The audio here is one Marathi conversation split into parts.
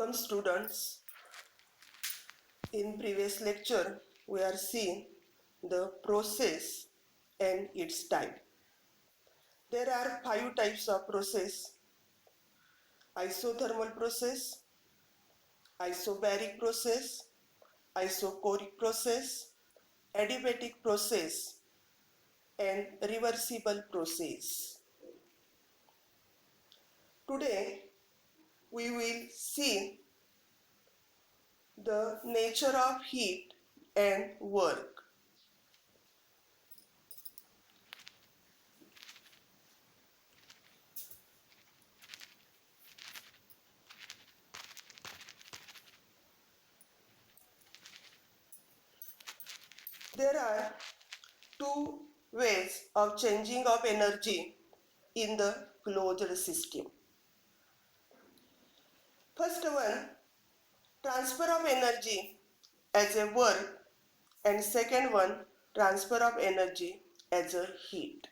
Welcome students. In previous lecture we are seeing the process and its type. There are 5 types of process: isothermal process, isobaric process, isochoric process, adiabatic process and reversible process. Today we will see the nature of heat and work. There are 2 ways of changing of energy in the closed system. First one, transfer of energy as a work, and second one, transfer of energy as a heat.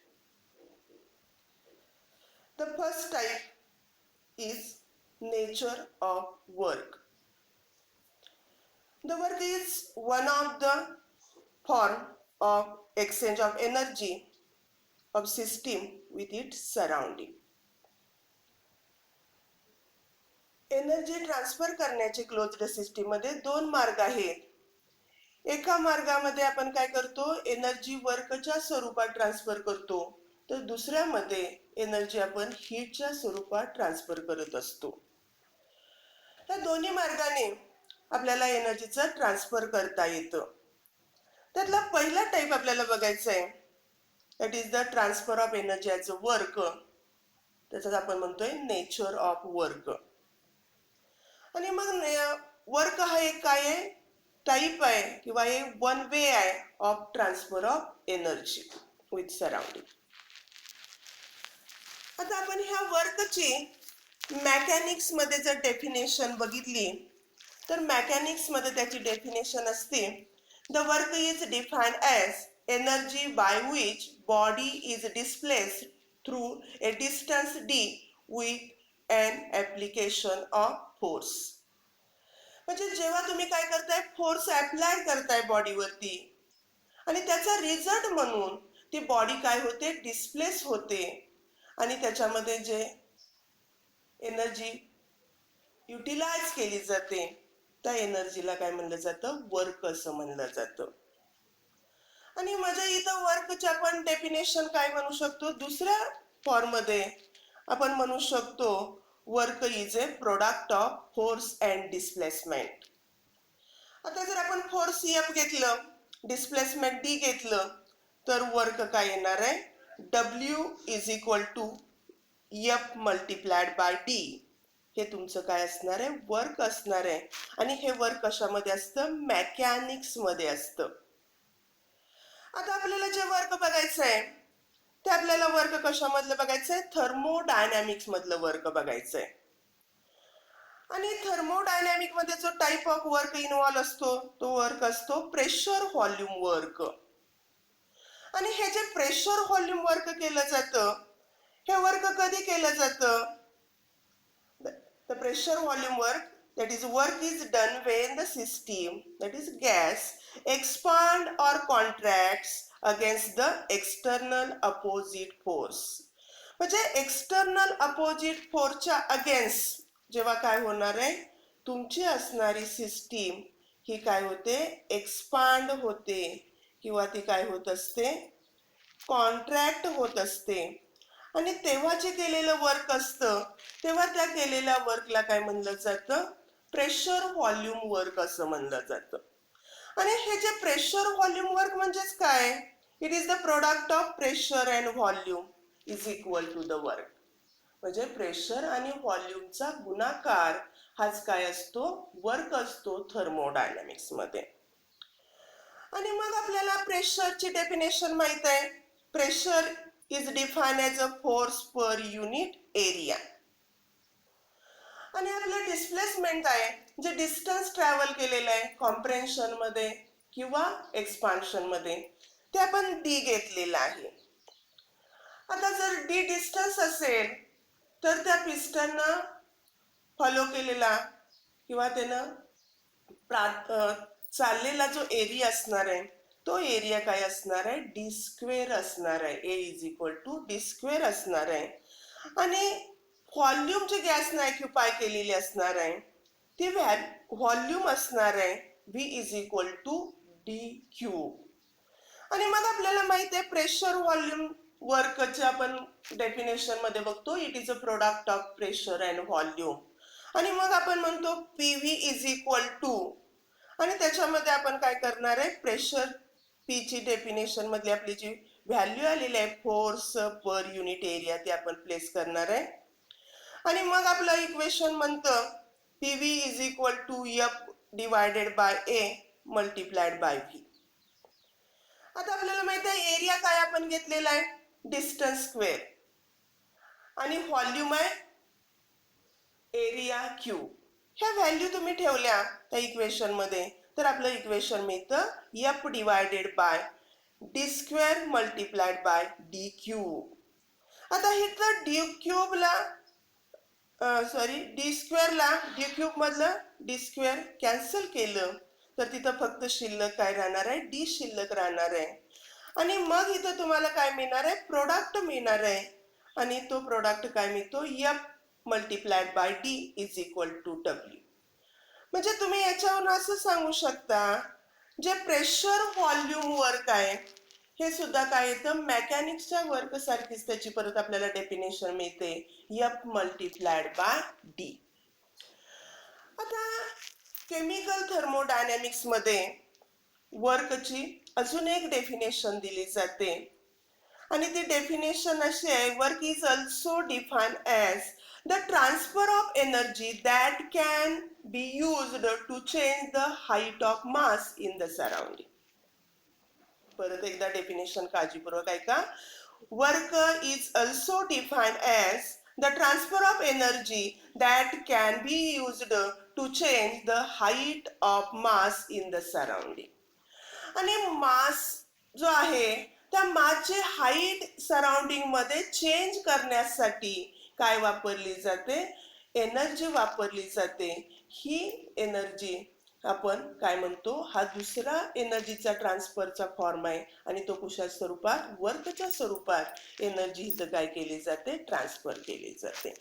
The first type is nature of work. The work is one of the form of exchange of energy of system with its surrounding. Energy transfer करण्याचे क्लोज्ड सिस्टीम मध्ये 2 मार्ग आहेत. एका मार्गामध्ये आपण काय करतो, एनर्जी वर्कच्या स्वरूपात ट्रान्सफर करतो, तर दुसऱ्यामध्ये एनर्जी आपण हीटच्या स्वरूपात ट्रान्सफर करत असतो. या दोन्ही मार्गाने आपल्याला एनर्जीचं ट्रान्सफर करता येतं. त्यातला पहिला टाइप आपल्याला बघायचा आहे, that is the transfer of energy as a work. त्याच्यात आपण म्हणतोय नेचर ऑफ वर्क. आणि मग वर्क हा एक काय आहे, टाइप आहे किंवा एक वन वे आहे of transfer of energy with surrounding. आता आपण ह्या वर्कची मॅकॅनिक्स मध्ये जर डेफिनेशन बघितली तर मॅकॅनिक्स मध्ये त्याची डेफिनेशन असते, the work is defined as energy by which body is displaced through a distance D with an application of force. म्हणजे जेव्हा तुम्ही काय करताय, फोर्स अप्लाय करताय बॉडीवरती आणि त्याचा रिझल्ट म्हणून ती बॉडी काय होते, डिस्प्लेस होते आणि त्याच्यामध्ये जे एनर्जी युटिलाइज केली जाते त्या एनर्जीला काय म्हणलं जातं, वर्क असं म्हणलं जातं. आणि म्हणजे इथं वर्कचे आपण डेफिनेशन काय म्हणू शकतो, दुसऱ्या फॉर्म मध्ये आपण म्हणू शकतो, work is a product of force and displacement. आता जर आपण फोर्स एफ घेतलं, डिस्प्लेसमेंट डी घेतलं, तर वर्क काय येणार आहे, W is equal to F multiplied by D. हे तुमचं काय असणार आहे, वर्क असणार आहे. आणि हे वर्क कशामध्ये असतं, मॅकॅनिक्स मध्ये असतं. आता आपल्याला जे वर्क बघायचं आहे ते आपल्याला वर्क कशामधलं बघायचंय, थर्मोडायनॅमिक्स मधलं वर्क बघायचंय. आणि थर्मोडायनॅमिक मध्ये जो टाइप ऑफ वर्क इन्व्हॉल्व असतो तो वर्क असतो प्रेशर व्हॉल्यूम वर्क. आणि हे जे प्रेशर व्हॉल्यूम वर्क केलं जातं, हे वर्क कधी केलं जातं, the pressure volume work, that is work is done when the system, that is gas, expand or contracts against the external opposite force. म्हणजे एक्सटर्नल अपोजिट फोर्सच्या अगेन्स्ट जेव्हा काय होणार आहे, तुमची असणारी सिस्टीम ही काय होते, एक्सपांड होते किंवा ती काय होत असते, कॉन्ट्रॅक्ट होत असते. आणि तेव्हा जे केलेलं वर्क असतं तेव्हा त्या केलेल्या वर्कला काय म्हणलं जातं, प्रेशर व्हॉल्यूम वर्क असं म्हणलं जातं. आणि हे जे प्रेशर व्हॉल्यूम वर्क म्हणजेच काय, it is the product of pressure and volume is equal to the work. म्हणजे प्रेशर आणि व्हॉल्यूमचा गुणाकार हाच काय असतो, वर्क असतो थर्मोडायनॅमिक्स मध्ये. आणि मग आपल्याला प्रेशरची डेफिनेशन माहित आहे, pressure is defined as a force per unit area. आणि आपलं डिस्प्लेसमेंट आहे, जे डिस्टन्स ट्रॅव्हल केलेलं आहे कॉम्प्रेन्शन मध्ये किंवा एक्सपान्शन मध्ये, ते आपण डी घेतलेलं आहे. आता जर डी डिस्टन्स असेल तर त्या पिस्टननं फॉलो केलेला किंवा त्यानं चाललेला जो एरिया असणार आहे तो एरिया काय असणार आहे, डी स्क्वेअर असणार आहे. A is equal to D square असणार आहे. आणि व्हॉल्यूम जे गॅसने ऑक्युपाय केलेली असणार आहे ती व्हॉल्यूम असणार आहे V is equal to D cube. आणि मग आपल्याला माहित आहे प्रेशर व्हॉल्यूम वर्कचे आपण डेफिनेशन मध्ये बघतो, it is a product of pressure and volume. आणि मग आपण म्हणतो P V is equal to, आणि त्याच्यामध्ये आपण काय करणार आहे, प्रेशर पी ची डेफिनेशन मधली आपली जी व्हॅल्यू आलेली आहे फोर्स पर युनिट एरिया ती आपण प्लेस करणार आहे. आणि मग आपलं इक्वेशन म्हणतं P V is equal to F divided by A multiplied by V. आता आपल्याला माहित आहे एरिया काय आपण घेतलेला आहे, डिस्टन्स स्क्वेअर, आणि व्हॉल्यूम आहे एरिया क्यूब. ह्या व्हॅल्यू तुम्ही ठेवल्या त्या इक्वेशन मध्ये तर आपलं इक्वेशन मिळतं F divided by D square multiplied by D cube. आता इथं डी क्यूबला डी स्क्वेअरला डी क्यूब मधलं डी स्क्वेअर कॅन्सल केलं तर तिथं फक्त शिल्लक काय राहणार आहे, डी शिल्लक राहणार आहे. आणि मग इथं तुम्हाला काय मिळणार आहे, प्रोडक्ट मिळणार आहे. आणि तो प्रोडक्ट काय मिळतो, F multiplied by D is equal to W. म्हणजे तुम्ही याच्यावरून असं सांगू शकता जे प्रेशर व्हॉल्यूम वर्क आहे हे सुद्धा काय येतं, मेकॅनिक्सच्या वर्क सारखीच त्याची परत आपल्याला डेफिनेशन मिळते एफ मल्टिप्लाइड बाय डी. आता केमिकल थर्मोडायनॅमिक्स मध्ये वर्कची अजून एक डेफिनेशन दिली जाते आणि ती डेफिनेशन अशी आहे, work is also defined as the transfer of energy that can be used to change the height of mass in the surrounding. परत एकदा डेफिनेशन काळजीपूर्वक ऐका. Work is also defined as the transfer of energy that can be used to change the height of mass in the surrounding. आणि मास जो आहे त्या मासची हाईट सराउंडिंग मध्ये चेंज करण्यासाठी काय वापरली जाते, एनर्जी वापरली जाते. ही एनर्जी आपण काय म्हणतो, हा दुसरा एनर्जीचा ट्रान्सफरचा फॉर्म आहे आणि तो कुशा स्वरूपात, वर्कच्या स्वरूपात एनर्जी इथं काय केली जाते, ट्रान्सफर केली जाते.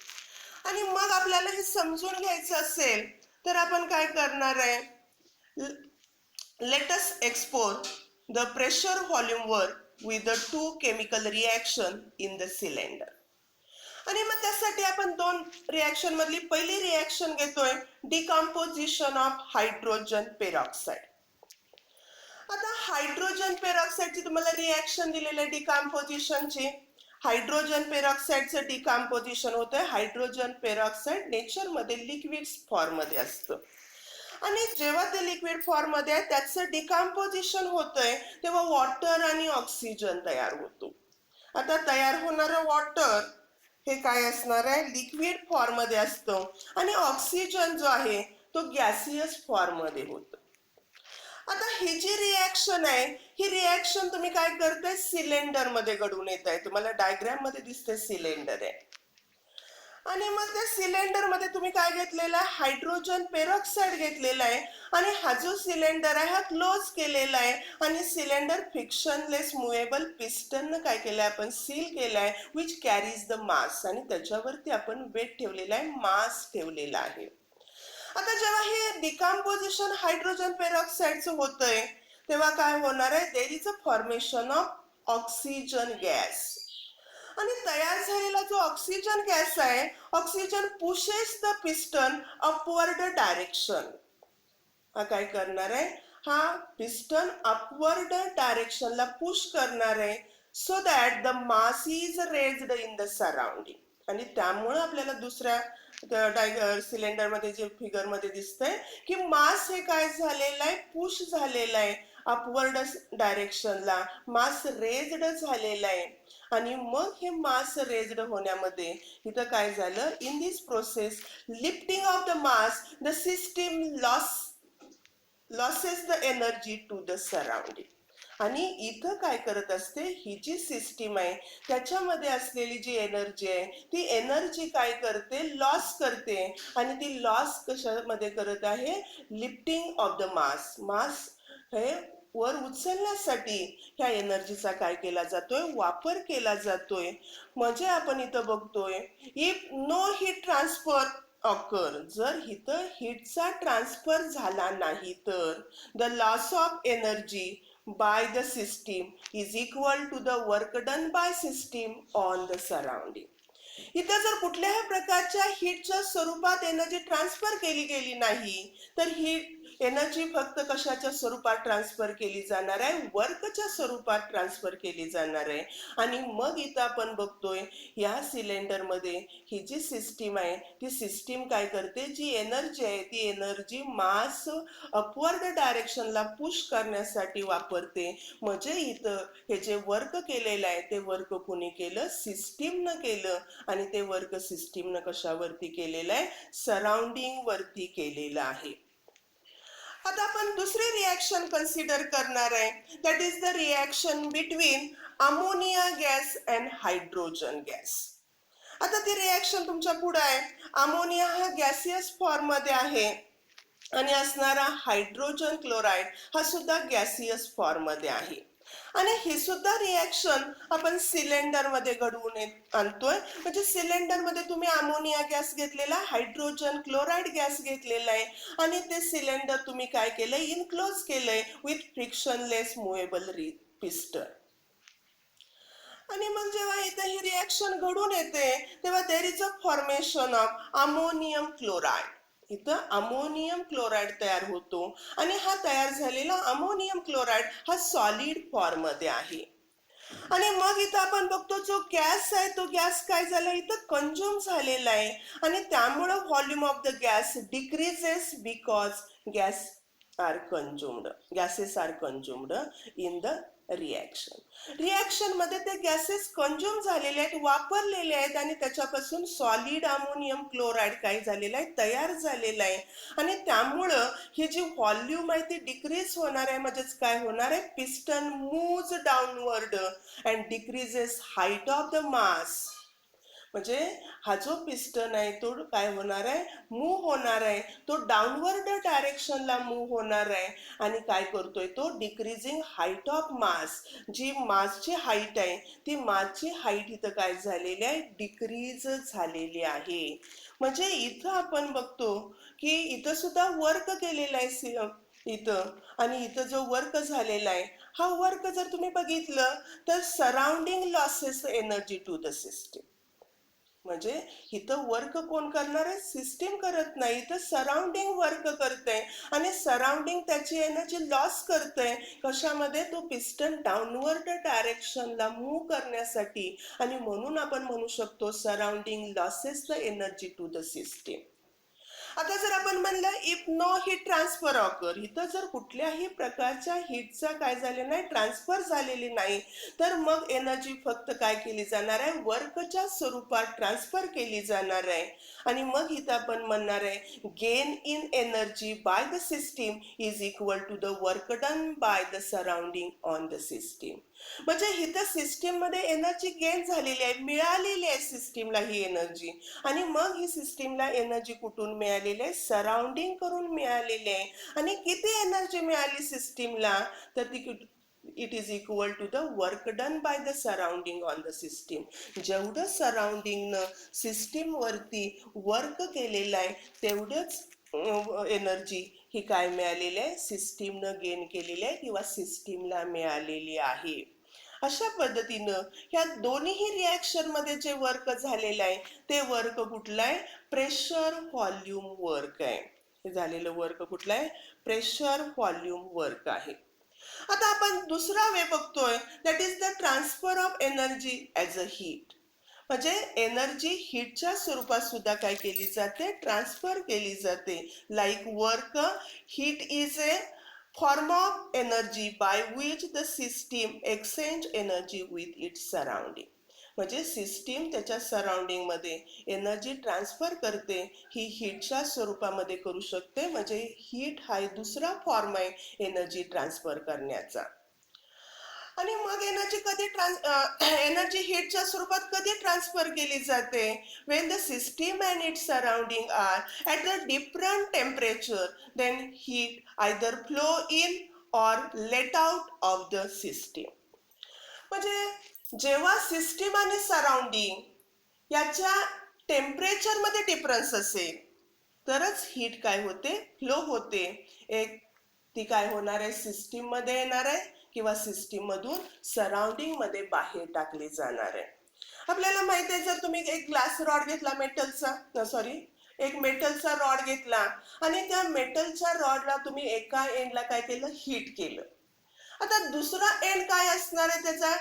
आणि मग आपल्याला हे समजून घ्यायचं असेल तर आपण काय करणार आहे, let us explore the pressure volume work with the two chemical reaction in the cylinder. आणि मग त्यासाठी आपण दोन रिएक्शन मधली पहिली रिएक्शन घेतोय, डिकम्पोजिशन ऑफ हायड्रोजन पेरॉक्साइड. आता हायड्रोजन पेरॉक्साइडची तुम्हाला रिएक्शन दिलेली आहे डिकम्पोजिशनची. हायड्रोजन पेरॉक्साइडचं डिकम्पोजिशन होतंय, हायड्रोजन पेरॉक्साइड नेचर मध्ये लिक्विड फॉर्म मध्ये असतं आणि जेव्हा ते लिक्विड फॉर्म मध्ये आहे त्याचं डिकम्पोजिशन होतंय तेव्हा वॉटर आणि ऑक्सिजन तयार होतो. आता तयार होणारं वॉटर हे काय असणार आहे, लिक्विड फॉर्म मध्ये असतं आणि ऑक्सिजन जो आहे तो गॅसियस फॉर्म मध्ये होतो. आता ही जी रिएक्शन आहे ही रिएक्शन तुम्ही काय करताय, सिलेंडर मध्ये घडून येत आहे. तुम्हाला डायग्राम मध्ये दिसते सिलेंडर आहे आणि मग त्या सिलेंडर मध्ये तुम्ही काय घेतलेला आहे, हायड्रोजन पेरॉक्साइड घेतलेला आहे आणि हा जो सिलेंडर आहे हा क्लोज केलेला आहे आणि सिलेंडर फ्रिक्शनलेस मुवेबल पिस्टन काय केलंय आपण, सील केलाय, विच कॅरीज द मास, आणि त्याच्यावरती आपण वेट ठेवलेला आहे, मास ठेवलेला आहे. आता जेव्हा हे डिकम्पोजिशन हायड्रोजन पेरॉक्साइडचं होतंय तेव्हा काय होणार आहे, there is a formation of oxygen gas. आणि तयार झालेला जो ऑक्सिजन गॅस आहे, oxygen pushes the piston upward direction. हा काय करणार आहे, हा पिस्टन अपवर्ड डायरेक्शनला पुश करणार आहे so that the mass is raised in the surrounding. आणि त्यामुळे आपल्याला दुसऱ्या सिलेंडर मध्ये जे फिगर मध्ये दिसतंय की मास हे काय झालेलं आहे, पुश झालेलं आहे अपवर्ड डायरेक्शनला, मास रेज्ड झालेला आहे. आणि मग हे मास रेज्ड होण्यामध्ये इथं काय झालं, in this process lifting of the mass the system losses the energy to the surrounding. आणि इथं काय करत असते, ही जी सिस्टीम आहे त्याच्यामध्ये असलेली जी एनर्जी आहे ती एनर्जी काय करते, लॉस करते. आणि ती लॉस कशामध्ये करत आहे, लिफ्टिंग ऑफ द मास. मास हे वर उचलण्यासाठी ह्या एनर्जीचा काय केला जातोय, वापर केला जातोय. म्हणजे आपण इथं बघतोय, if no heat transfer occur, जर इथं हीटचा ट्रान्सफर झाला नाही तर the loss of energy by the system is equal to the work done by system on the surrounding. इथं जर कुठल्याही प्रकारच्या हीटच्या स्वरूपात एनर्जी ट्रान्सफर केली गेली नाही तर ही एनर्जी फक्त कशाच्या स्वरूपात ट्रान्सफर केली जाणार आहे, वर्कच्या स्वरूपात ट्रान्सफर केली जाणार आहे. आणि मग इथं आपण बघतोय या सिलेंडरमध्ये ही जी सिस्टीम आहे ती सिस्टीम काय करते, जी एनर्जी आहे ती एनर्जी मास अपवर्ड डायरेक्शनला पुश करण्यासाठी वापरते. म्हणजे इथं हे जे वर्क केलेलं आहे ते वर्क कोणी केलं, सिस्टीमनं केलं. आणि ते वर्क सिस्टीमनं कशावरती केलेलं आहे, सराउंडिंग वरती केलेलं आहे. आता आपण दुसरी रिॲक्शन कन्सिडर करणार आहे, that is the reaction between ammonia gas and hydrogen gas. आता ती रिॲक्शन तुमच्या पुढे आहे. अमोनिया हा गॅसियस फॉर्म मध्ये आहे आणि असणारा हायड्रोजन क्लोराईड हा सुद्धा गॅसियस फॉर्म मध्ये आहे. आणि ही सुद्धा रिॲक्शन आपण सिलेंडर मध्ये घडवून आणतोय. म्हणजे सिलेंडर मध्ये तुम्ही अमोनिया गॅस घेतलेला, हायड्रोजन क्लोराईड गॅस घेतलेला आहे आणि ते सिलेंडर तुम्ही काय केलंय, इनक्लोज केलंय विथ फ्रिक्शनलेस मुव्हेबल पिस्टन. आणि मग जेव्हा इथं ही रिॲक्शन घडून येते तेव्हा there is a formation of ammonium chloride. इथं अमोनियम क्लोराईड तयार होतो आणि हा तयार झालेला अमोनियम क्लोराईड हा सॉलिड फॉर्म मध्ये आहे. आणि मग इथं आपण बघतो जो गॅस आहे तो गॅस काय झाला, इथं कंझ्युम झालेला आहे आणि त्यामुळं volume of the gas decreases because gas are consumed, gases are consumed in the reaction. Reaction मध्ये ते गॅसेस कंझ्युम झालेले आहेत, वापरलेले आहेत आणि त्याच्यापासून सॉलिड अमोनियम क्लोराईड काय झालेलं आहे, तयार झालेलं आहे. आणि त्यामुळं ही जी व्हॉल्यूम आहे ती डिक्रीज होणार आहे. म्हणजेच काय होणार आहे, piston moves downward and decreases height of the मास. म्हणजे हा जो पिस्टन आहे तो काय होणार आहे, मूव्ह होणार आहे, तो डाऊनवर्ड डायरेक्शनला मूव्ह होणार आहे. आणि काय करतोय तो, डिक्रीजिंग हाईट ऑफ मास. जी मासची हाईट आहे ती मासची हाईट इथं काय झालेली आहे, डिक्रीज झालेली आहे. म्हणजे इथं आपण बघतो की इथं सुद्धा वर्क केलेलं आहे इथं. आणि इथं जो वर्क झालेला आहे हा वर्क जर तुम्ही बघितलं तर surrounding losses energy to the system. म्हणजे इथं वर्क कोण करणार आहे, सिस्टीम करत नाही, तर सराउंडिंग वर्क करते आणि सराउंडिंग त्याची एनर्जी लॉस करते. कशामध्ये, तो पिस्टन डाऊनवर्ड डायरेक्शनला मूव्ह करण्यासाठी. आणि म्हणून आपण म्हणू शकतो surrounding losses the energy to the system. आता जर आपण म्हणलं if no heat transfer occur, इथं जर कुठल्याही प्रकारच्या हीटचा काय झाले नाही, ट्रान्सफर झालेली नाही, तर मग एनर्जी फक्त काय केली जाणार आहे, वर्कच्या स्वरूपात ट्रान्सफर केली जाणार आहे. आणि मग इथं आपण म्हणणार आहे gain in energy by the system is equal to the work done by the surrounding on the system. म्हणजे इथं सिस्टीम मध्ये एनर्जी गेन झालेली आहे, मिळालेली आहे सिस्टीमला ही एनर्जी. आणि मग ही सिस्टीमला एनर्जी कुठून मिळालेली आहे, सराउंडिंग करून मिळालेली आहे. आणि किती एनर्जी मिळाली सिस्टीमला, तर ती it is equal to the work done by the surrounding on the system. जेवढं सराउंडिंगनं सिस्टीम वरती वर्क केलेलं आहे तेवढंच एनर्जी ही काय मिळालेली आहे, सिस्टीमनं गेन केलेली आहे किंवा सिस्टीमला मिळालेली आहे. अशा पद्धतीनं ह्या दोन्ही रिॲक्शन मध्ये जे वर्क झालेलं आहे ते वर्क कुठलं आहे, प्रेशर व्हॉल्यूम वर्क आहे. हे झालेलं वर्क कुठलं आहे, प्रेशर व्हॉल्यूम वर्क आहे. आता आपण दुसरा वे बघतोय, that is the transfer of energy as a heat. म्हणजे एनर्जी हीटच्या स्वरूपात सुद्धा काय केली जाते, ट्रान्सफर केली जाते. Like work, heat is a form of energy by which the system exchange energy with its surrounding. म्हणजे सिस्टीम त्याच्या सराउंडिंग मध्ये एनर्जी ट्रान्सफर करते, ही हीटच्या स्वरूपामध्ये करू शकते. म्हणजे हीट हा दुसरा फॉर्म आहे एनर्जी ट्रान्सफर करण्याचा. आणि मग एनर्जी कधी एनर्जी हीटच्या स्वरूपात कधी ट्रान्सफर केली जाते? when the system and its surrounding are at a different temperature, then heat either flow in or let out of the system. म्हणजे जेव्हा सिस्टीम आणि सराउंडिंग याच्या टेम्परेचर मध्ये डिफरन्स असेल तरच हीट काय होते, फ्लो होते. एक ती काय होणार आहे, सिस्टीम मध्ये येणार आहे किंवा सिस्टीम मधून सराउंडिंग मध्ये बाहेर टाकली जाणार आहे. आपल्याला माहिती आहे, जर तुम्ही एक ग्लास रॉड घेतला मेटलचा, सॉरी एक मेटलचा रॉड घेतला आणि त्या मेटलच्या रॉडला तुम्ही एका एंडला काय केलं, हीट केलं. आता दुसरा एंड काय असणार आहे, त्याचा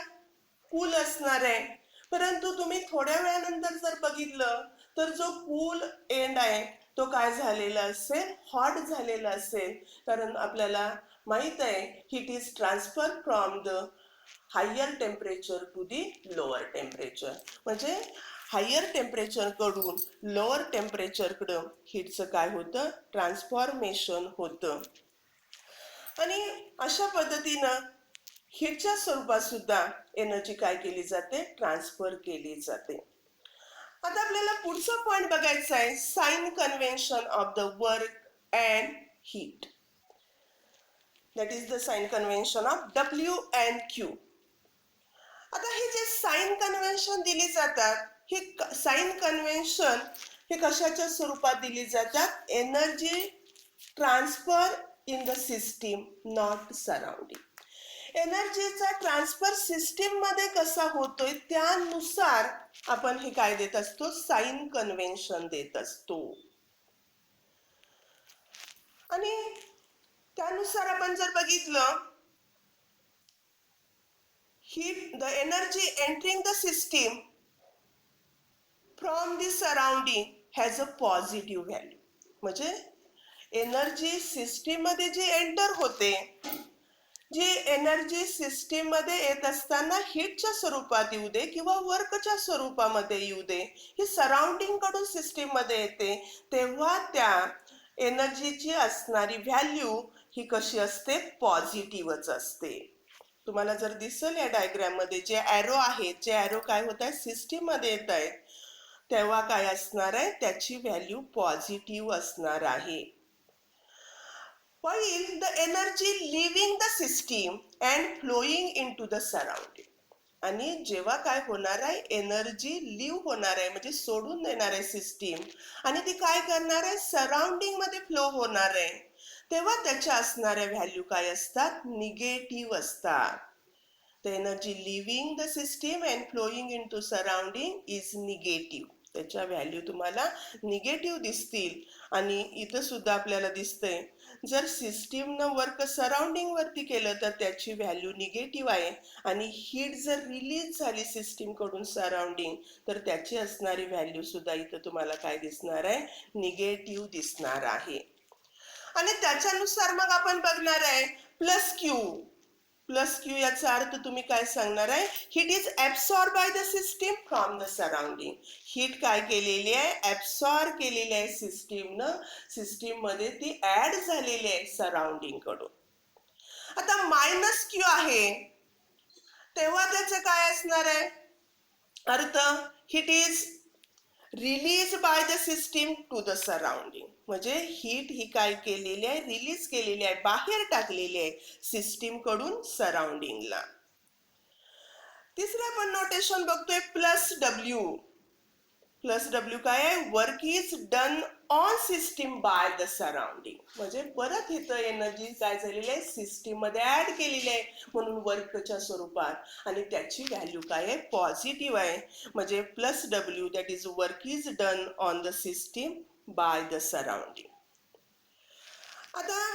कूल असणार आहे. परंतु तुम्ही थोड्या वेळानंतर जर बघितलं तर जो कूल एंड आहे तो काय झालेला असेल, हॉट झालेला असेल. कारण आपल्याला माहित आहे heat is transfer from the higher temperature to the lower temperature. म्हणजे हायर टेम्परेचर कडून लोअर टेम्परेचर कडं हीटचं काय होतं, ट्रान्सफॉर्मेशन होतं. आणि अशा पद्धतीनं हीटच्या स्वरूपात सुद्धा एनर्जी काय केली जाते, ट्रान्सफर केली जाते. आता आपल्याला पुढचा पॉइंट बघायचा आहे, sign convention of the work and heat. That is the sign convention of W and Q. आता हे जे साइन कन्व्हेन्शन दिली जातात, हे साइन कन्व्हेन्शन हे कशाच्या स्वरूपात दिली जातात, energy transfer in the system not surrounding. एनर्जीचा ट्रान्सफर सिस्टीम मध्ये कसा होतोय त्यानुसार आपण हे काय देत असतो, साइन कन्व्हेन्शन देत असतो. आणि त्यानुसार आपण जर बघितलं, heat the energy entering the system from the surrounding has a positive value. म्हणजे एनर्जी सिस्टीम मध्ये जी एंटर होते, जी एनर्जी सिस्टीम मध्ये येत असताना हीटच्या स्वरूपात येऊ दे किंवा वर्कच्या स्वरूपामध्ये येऊ दे, ही सराउंडिंग कडून सिस्टीम मध्ये येते, तेव्हा त्या एनर्जीची असणारी व्हॅल्यू ही कशी असते, पॉझिटिव्हच असते. तुम्हाला जर दिसेल या डायग्राम मध्ये जे ॲरो आहेत, जे ॲरो काय होत आहे, सिस्टीम मध्ये येत आहेत, तेव्हा काय असणार आहे, त्याची व्हॅल्यू पॉझिटिव्ह असणार आहे. while the energy leaving the system and flowing into the surrounding. आणि जेव्हा काय होणार आहे, एनर्जी लिव्ह होणार आहे म्हणजे सोडून देणार आहे सिस्टीम आणि ती काय करणार आहे, सराउंडिंग मध्ये फ्लो होणार आहे, तेव्हा त्याच्या असणाऱ्या व्हॅल्यू काय असतात, निगेटिव्ह असतात. The energy leaving the system and flowing into surrounding is negative. त्याच्या व्हॅल्यू तुम्हाला निगेटिव्ह दिसतील. आणि इथं सुद्धा आपल्याला दिसतंय, जर सिस्टीमनं वर्क सराउंडिंग वरती केलं तर त्याची व्हॅल्यू निगेटिव्ह आहे. आणि हीट जर रिलीज झाली सिस्टीम कडून सराउंडिंग तर त्याची असणारी व्हॅल्यू सुद्धा इथं तुम्हाला काय दिसणार आहे, निगेटिव्ह दिसणार आहे. आणि त्याच्यानुसार मग आपण बघणार आहे प्लस क्यू. प्लस क्यू याचा अर्थ तुम्ही काय सांगणार आहे, heat is absorb bye the system from the surrounding. Heat काय केलेली आहे, ऍब्सॉर्ब केलेली आहे सिस्टीमनं, सिस्टीम मध्ये ती ऍड झालेली आहे सराउंडिंग कडून. आता मायनस क्यू आहे तेव्हा त्याचं काय असणार आहे अर्थ, heat is release by the system to the surrounding. म्हणजे हीट ही काय केलेली आहे, रिलीज केलेली आहे, बाहेर टाकलेली आहे सिस्टीम कडून सराउंडिंगला. तिसरे आपण नोटेशन बघतोय प्लस डब्ल्यू. प्लस डब्ल्यू काय आहे, work is done on system bye the surrounding. म्हणजे परत इथं एनर्जी काय झालेली आहे, सिस्टीम मध्ये ऍड केलेली आहे म्हणून वर्कच्या स्वरूपात, आणि त्याची व्हॅल्यू काय आहे, पॉझिटिव्ह आहे. म्हणजे plus W that is work is done on the system bye the surrounding. आता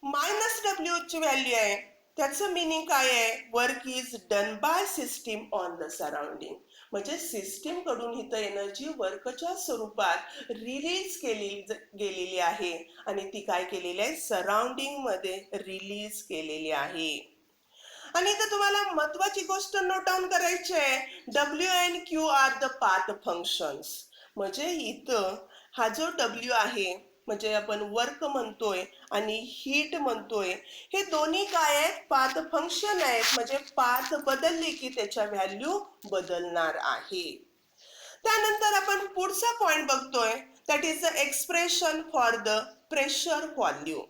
मायनस डब्ल्यू ची व्हॅल्यू आहे, त्याचं मिनिंग काय आहे, work is done by system on the surrounding. म्हणजे सिस्टीम कडून इथं एनर्जी वर्कच्या स्वरूपात रिलीज केली गेलेली आहे आणि ती काय केलेली आहे, सराउंडिंग मध्ये रिलीज केलेली आहे. आणि इथं तुम्हाला महत्वाची गोष्ट नोट डाऊन करायची आहे, W and Q are the path functions. म्हणजे इथं हा जो डब्ल्यू आहे म्हणजे आपण वर्क म्हणतोय आणि हीट म्हणतोय, हे दोन्ही काय आहेत, पाथ फंक्शन आहेत. म्हणजे पाथ बदलली की त्याच्या व्हॅल्यू बदलणार आहे. त्यानंतर आपण पुढचा पॉइंट बघतोय, that is the expression for the pressure volume.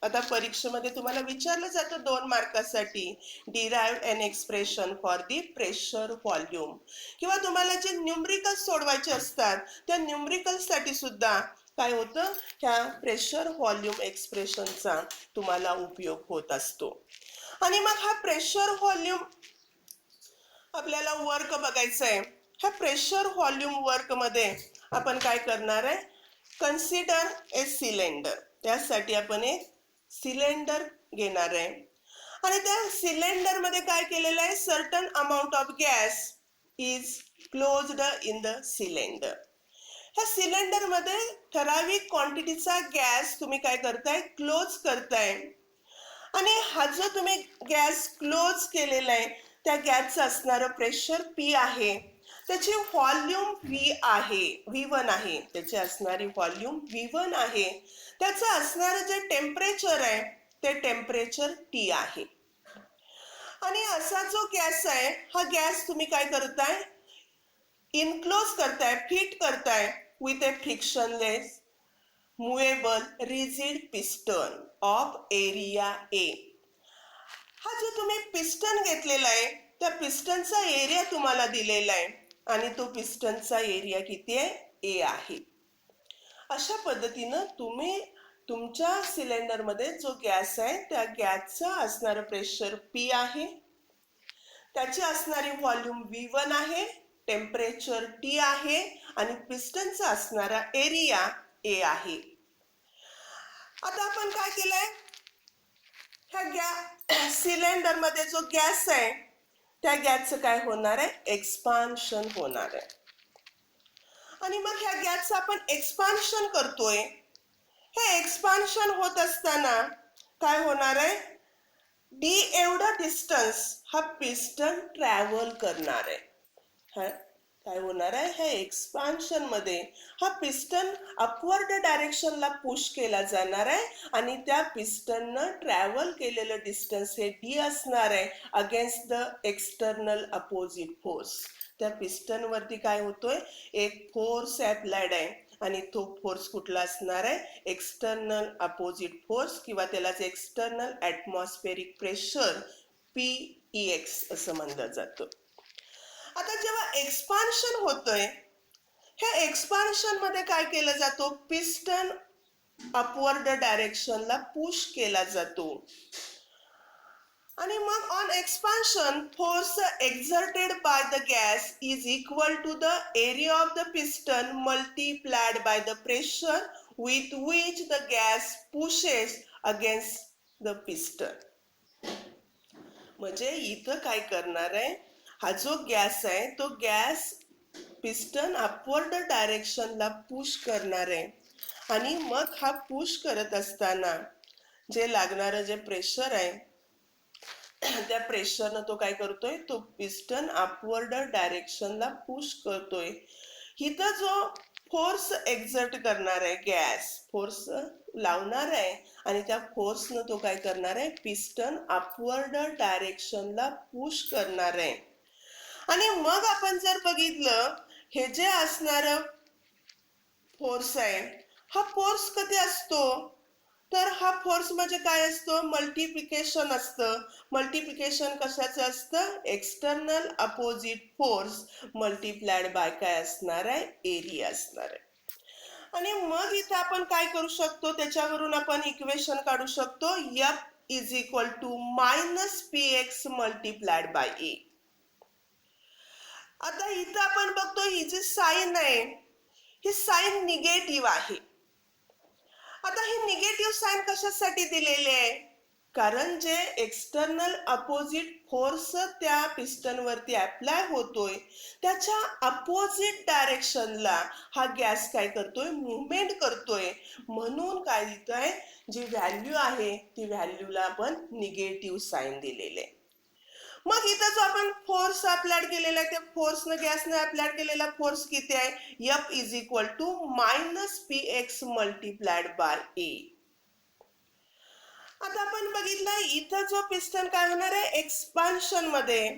आता परीक्षेमध्ये तुम्हाला विचारलं जातं 2 मार्कासाठी, derive an expression for the pressure volume. किंवा तुम्हाला जे न्यूमरिकल सोडवायचे असतात त्या न्यूमरिकल साठी सुद्धा काय होतं, ह्या प्रेशर व्हॉल्यूम एक्सप्रेशनचा तुम्हाला उपयोग होत असतो. आणि मग हा प्रेशर व्हॉल्यूम आपल्याला वर्क बघायचं आहे. ह्या प्रेशर व्हॉल्यूम वर्क मध्ये आपण काय करणार आहे, कन्सिडर ए सिलेंडर. त्यासाठी आपण एक सिलेंडर घेणार आहे आणि त्या सिलेंडर मध्ये काय केलेलं आहे, certain amount of gas is closed in the cylinder. ह्या सिलेंडर मध्ये ठराविक क्वांटिटीचा गॅस तुम्ही काय करताय, क्लोज करताय. आणि हा जो तुम्ही गॅस क्लोज केलेला आहे त्या गॅसचं असणारं प्रेशर P आहे, त्याची व्हॉल्यूम V आहे, V1 आहे. त्याची असणारी व्हॉल्यूम V1 आहे. त्याचं असणारं जे टेम्परेचर आहे ते टेम्परेचर T आहे. आणि असा जो गॅस आहे, हा गॅस तुम्ही काय करताय, इनक्लोज करताय, फिट करताय with A frictionless movable rigid piston of area A. हा जो तुम्ही पिस्टन घेतलेला आहे त्या पिस्टनचा एरिया तुम्हाला दिलेला आहे आणि तो पिस्टनचा एरिया किती आहे, A आहे. अशा पद्धतीनं तुम्ही तुमच्या सिलेंडर मध्ये जो गॅस आहे त्या गॅसचा असणारं प्रेशर P आहे, त्याची असणारी व्हॉल्यूम V1 आहे, टेम्परेचर T आहे आणि पिस्टनचा असणारा एरिया A आहे. आता आपण काय केलंय, ह्या सिलेंडर मध्ये जो गॅस आहे त्या गॅसचं काय होणार आहे, एक्सपान्शन होणार आहे. आणि मग ह्या गॅसचं आपण एक्सपान्शन करतोय. हे एक्सपान्शन होत असताना काय होणार आहे, D एवढा डिस्टन्स हा पिस्टन ट्रॅव्हल करणार आहे. काय होणार आहे, ह्या एक्सपान्शन मध्ये हा पिस्टन अपवर्ड डायरेक्शनला पुश केला जाणार आहे आणि त्या पिस्टननं ट्रॅव्हल केलेलं डिस्टन्स हे D असणार आहे against the external opposite force. त्या पिस्टन वरती काय होतोय, एक फोर्स अप्लाइड आहे आणि तो फोर्स कुठला असणार आहे, एक्सटर्नल अपोजिट फोर्स किंवा त्यालाच एक्सटर्नल ॲटमॉस्फेरिक प्रेशर PEX असं म्हणलं जातं. आता जेव्हा एक्सपान्शन होतंय, ह्या एक्सपान्शन मध्ये काय केलं जातो, पिस्टन अपवर्ड डायरेक्शनला पुश केला जातो. आणि मग on expansion force exerted by the gas is equal to the area of the piston multiplied by the pressure with which the gas pushes against the piston. म्हणजे इथं काय करणार आहे, हा जो गॅस आहे तो गॅस पिस्टन अपवर्ड डायरेक्शनला पुश करणार आहे आणि मग हा पुश करत असताना जे लागणारं जे प्रेशर आहे त्या प्रेशरनं तो काय करतोय, तो पिस्टन अपवर्ड डायरेक्शनला पुश करतोय. इथं जो फोर्स एक्झर्ट करणार आहे, गॅस फोर्स लावणार आहे आणि त्या फोर्सनं तो काय करणार आहे, पिस्टन अपवर्ड डायरेक्शनला पुश करणार आहे. आणि मग आपण जर बघितलं, हे जे असणारं फोर्स आहे हा फोर्स कधी असतो, तर हा फोर्स म्हणजे काय असतो, मल्टिप्लिकेशन असतं. मल्टिप्लिकेशन कशाचं असतं, external opposite force multiplied by काय असणार आहे, एरिया असणार आहे. आणि मग इथं आपण काय करू शकतो, त्याच्यावरून आपण इक्वेशन काढू शकतो, F is equal to minus PX multiplied by A. आता इथं आपण बघतो ही जी साइन आहे ही साइन निगेटिव्ह आहे. आता ही निगेटिव्ह साइन कशासाठी दिलेली आहे, कारण जे एक्सटर्नल अपोजिट फोर्स त्या पिस्टन वरती अप्लाय होतोय त्याच्या अपोजिट डायरेक्शनला हा गॅस काय करतोय, मुवमेंट करतोय. म्हणून काय दिलंय, जी व्हॅल्यू आहे ती व्हॅल्यूला आपण निगेटिव्ह साइन दिलेले. मग इथं जो आपण फोर्स अप्लाय केलेला आहे त्या फोर्सनं गॅसनं अप्लाय केलेला फोर्स किती आहे F is equal to minus P X multiplied by A. आता आपण बघितलं इथं जो पिस्टन काय होणार आहे एक्सपान्शन मध्ये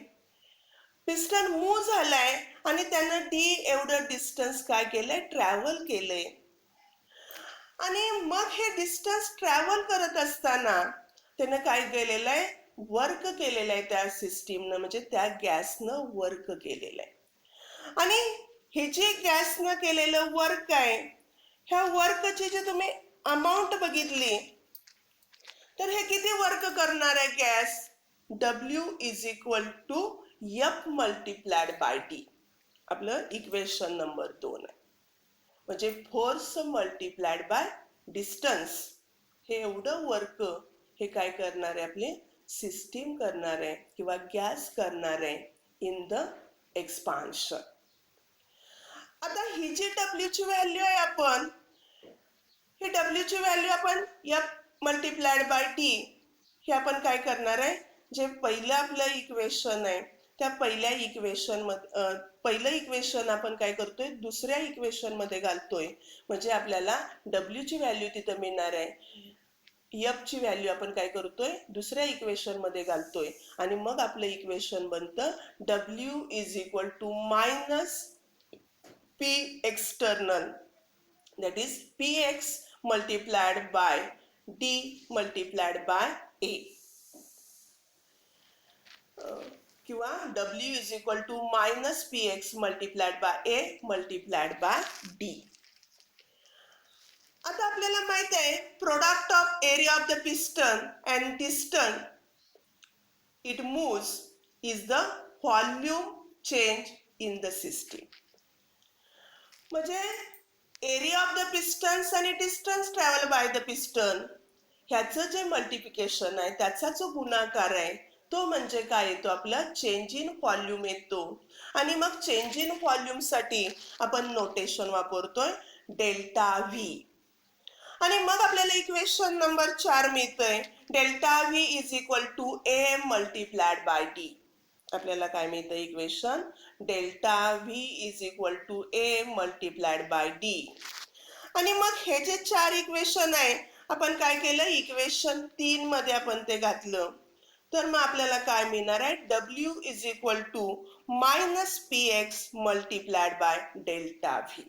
पिस्टन मूव्ह झालाय आणि त्यानं डी एवढं डिस्टन्स काय केलंय ट्रॅव्हल केलंय आणि मग हे डिस्टन्स ट्रॅव्हल करत असताना त्यानं काय केलेलं आहे वर्क केलेलं आहे त्या सिस्टीमनं म्हणजे त्या गॅसनं वर्क केलेलं आहे आणि हे जे गॅसनं केलेलं वर्क आहे ह्या वर्कची जे तुम्ही अमाऊंट बघितली तर हे किती वर्क करणार आहे gas W is equal to F multiplied by D. आपलं इक्वेशन नंबर 2 आहे म्हणजे फोर्स मल्टिप्लाइड बाय डिस्टन्स हे एवढं वर्क हे काय करणार आहे आपले सिस्टीम करणार आहे किंवा गॅस करणार आहे इन द एक्सपान्शन. आता ही जी W ची व्हॅल्यू आहे आपण हे W ची व्हॅल्यू आपण F मल्टिप्लाइड बाय डी हे आपण काय करणार आहे जे पहिलं आपलं इक्वेशन आहे त्या पहिल्या इक्वेशन मध्ये पहिलं इक्वेशन आपण काय करतोय दुसऱ्या इक्वेशन मध्ये घालतोय म्हणजे आपल्याला W ची व्हॅल्यू तिथं मिळणार आहे F ची व्हॅल्यू आपण काय करतोय दुसऱ्या इक्वेशन मध्ये घालतोय आणि मग आपलं इक्वेशन बनतं W is equal to minus P external that is Px multiplied by D multiplied by A किंवा W is equal to minus Px multiplied by A multiplied by D. आता आपल्याला माहित आहे product of area of the piston and distance it moves is the volume change in the system. म्हणजे एरिया ऑफ द पिस्टन्स आणि distance travel by the piston ह्याचं जे मल्टिप्लिकेशन आहे त्याचा जो गुणाकार आहे तो म्हणजे काय येतो आपला चेंज इन व्हॉल्यूम येतो आणि मग चेंज इन व्हॉल्यूम साठी आपण नोटेशन वापरतोय डेल्टा व्ही आणि मग आपल्याला इक्वेशन नंबर 4 मिळतंय delta V is equal to A multiplied by D. आपल्याला काय मिळतं equation delta V is equal to A multiplied by D आणि मग हे जे 4 इक्वेशन आहे आपण काय केलं इक्वेशन 3 मध्ये आपण ते घातलं तर मग आपल्याला काय मिळणार आहे W is equal to minus P X multiplied by delta V.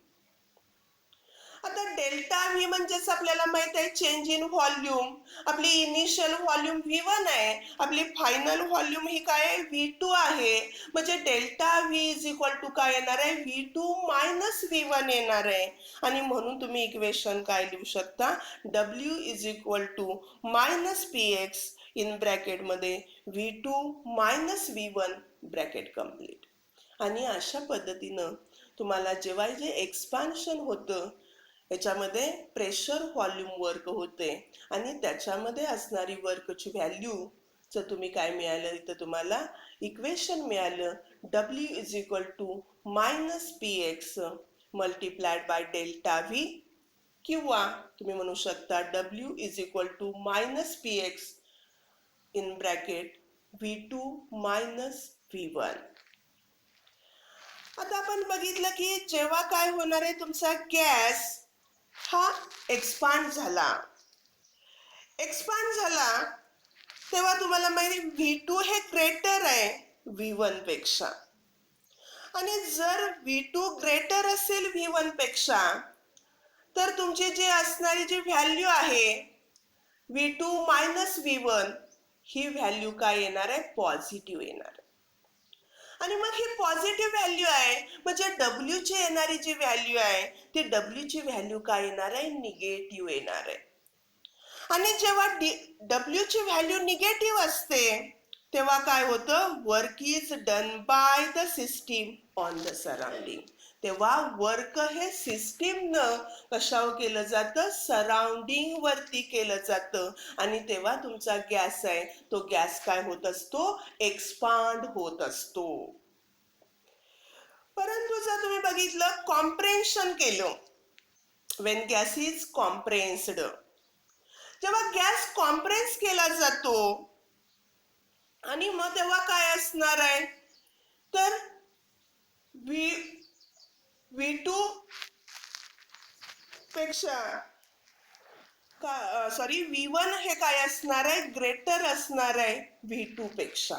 आता डेल्टा व्ही म्हणजेच आपल्याला माहित आहे चेंज इन व्हॉल्यूम आपली इनिशियल व्हॉल्यूम V1 आहे आपली फायनल व्हॉल्यूम ही काय आहे V2 आहे म्हणजे delta V is equal to काय येणार आहे V2 मायनस V1 येणार आहे आणि म्हणून तुम्ही इक्वेशन काय लिहू शकता W is equal to minus P X in bracket मध्ये V2 minus V1 bracket complete. आणि अशा पद्धतीनं तुम्हाला जेव्हा जे एक्सपान्शन होतं याच्यामध्ये प्रेशर व्हॉल्यूम वर्क होते आणि त्याच्यामध्ये असणारी वर्कची व्हॅल्यू जर तुम्ही काय मिळालं इथं तुम्हाला इक्वेशन मिळालं W is equal to minus P X multiplied by delta V किंवा तुम्ही म्हणू शकता W is equal to minus P X in bracket V2 minus V1. आता आपण बघितलं की जेव्हा काय होणार आहे तुमचा गॅस हा एक्सपांड झाला तेव्हा तुम्हाला माहिती V2 हे ग्रेटर आहे V1 पेक्षा आणि जर V2 ग्रेटर असेल V1 पेक्षा तर तुमची जी असणारी जी व्हॅल्यू आहे V2 मायनस V1 ही व्हॅल्यू काय येणार आहे पॉझिटिव्ह येणार आहे आणि मग ही पॉझिटिव्ह व्हॅल्यू आहे म्हणजे W ची येणारी जी व्हॅल्यू आहे ती W ची व्हॅल्यू काय येणार आहे निगेटिव्ह येणार आहे आणि जेव्हा W ची व्हॅल्यू निगेटिव्ह असते तेव्हा काय होतं work is done by the system on the surrounding. तेव्हा वर्क हे सिस्टीमनं कशावर केलं जातं सराउंडिंग वरती केलं जातं आणि तेव्हा तुमचा गॅस आहे तो गॅस काय होत असतो एक्सपांड होत असतो. परंतु जर तुम्ही बघितलं कॉम्प्रेन्शन केलं when gas is compressed जेव्हा गॅस कॉम्प्रेस केला जातो आणि मग तेव्हा काय असणार आहे, तर V2 पेक्षा सॉरी V1 हे काय असणार आहे, ग्रेटर असणार आहे V2 पेक्षा.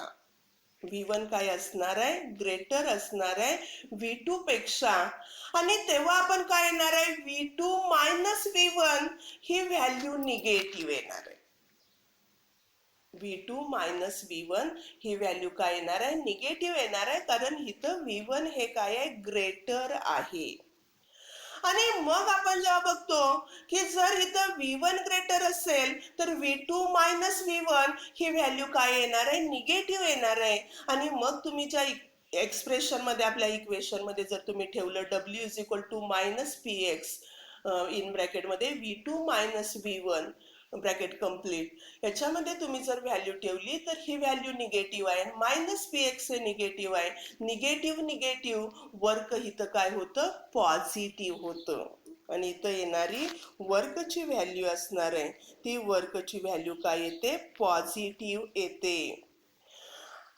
V1 काय असणार आहे, ग्रेटर असणार आहे V2 पेक्षा. आणि तेव्हा आपण काय येणार आहे, V2 मायनस V1 ही व्हॅल्यू निगेटिव्ह येणार आहे. V2 मायनस V1 ही व्हॅल्यू काय येणार आहे, निगेटिव्ह येणार आहे, कारण इथं V1 हे काय आहे, ग्रेटर आहे. आणि मग आपण जेव्हा बघतो की जर इथं V1 ग्रेटर असेल तर V2 मायनस V1 ही व्हॅल्यू काय येणार आहे, निगेटिव्ह येणार आहे. आणि मग तुम्ही ज्या एक्सप्रेशन मध्ये आपल्या इक्वेशन मध्ये जर तुम्ही ठेवलं W is equal to minus PX in bracket मध्ये V2 minus V1 bracket complete, याच्यामध्ये तुम्ही जर व्हॅल्यू ठेवली तर ही व्हॅल्यू निगेटिव्ह आहे. मायनस PX हे निगेटिव्ह आहे. निगेटिव्ह निगेटिव्ह वर्क इथं काय होतं, पॉझिटिव्ह होतं. आणि इथं येणारी वर्कची व्हॅल्यू असणार आहे, ती वर्कची व्हॅल्यू काय येते, पॉझिटिव्ह येते.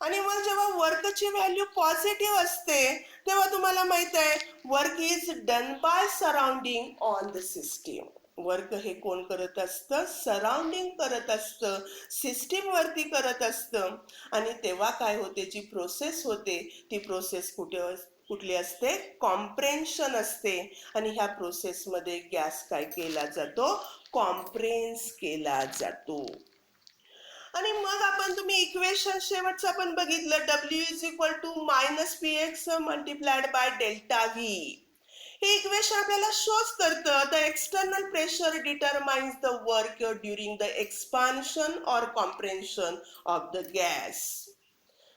आणि मग जेव्हा वर्कची व्हॅल्यू पॉझिटिव्ह असते तेव्हा तुम्हाला माहित आहे work is done by surrounding on the system. Work हे कोण करत असतं, सराउंडिंग करत असतं, सिस्टीम वरती करत असतं. आणि तेव्हा काय होते, जी प्रोसेस होते ती प्रोसेस कुठली असते, कॉम्प्रेन्शन असते. आणि ह्या प्रोसेसमध्ये गॅस काय केला जातो, कॉम्प्रेन्स केला जातो. आणि मग आपण तुम्ही इक्वेशन शेवटचं आपण बघितलं, W is equal to minus PX multiplied by delta V. हे इक्वेशन आपल्याला शोज करतं the external pressure determines the work during the expansion or comprension of the gas.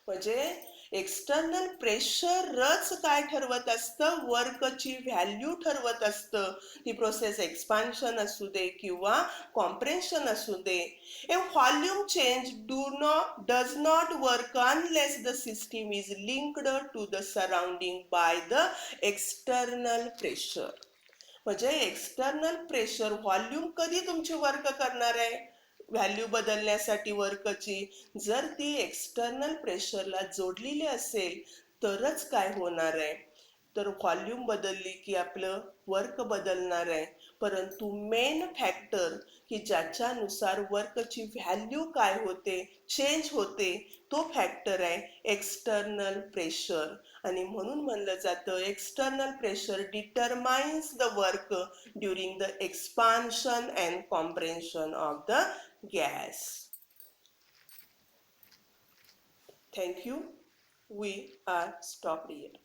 म्हणजे एक्सटर्नल प्रेशरच काय ठरवत असतं, वर्कची व्हॅल्यू ठरवत असतं. ती प्रोसेस एक्सपान्शन असू दे किंवा कॉम्प्रेन्शन असू दे. A volume change does not work unless the system is linked to the surrounding by the external pressure. म्हणजे एक्सटर्नल प्रेशर, व्हॉल्यूम कधी तुमची वर्क करणार आहे, व्हॅल्यू बदलण्यासाठी वर्कची, जर ती एक्सटर्नल प्रेशरला जोडलेली असेल तरच काय होणार आहे, तर व्हॉल्यूम बदलली की आपलं वर्क बदलणार आहे. परंतु मेन फॅक्टर की ज्याच्यानुसार वर्कची व्हॅल्यू काय होते, चेंज होते, तो फॅक्टर आहे एक्सटर्नल प्रेशर. आणि म्हणून म्हणलं जातं external pressure determines the work during the expansion and comprehension of the gas. Thank you. We are stopped here.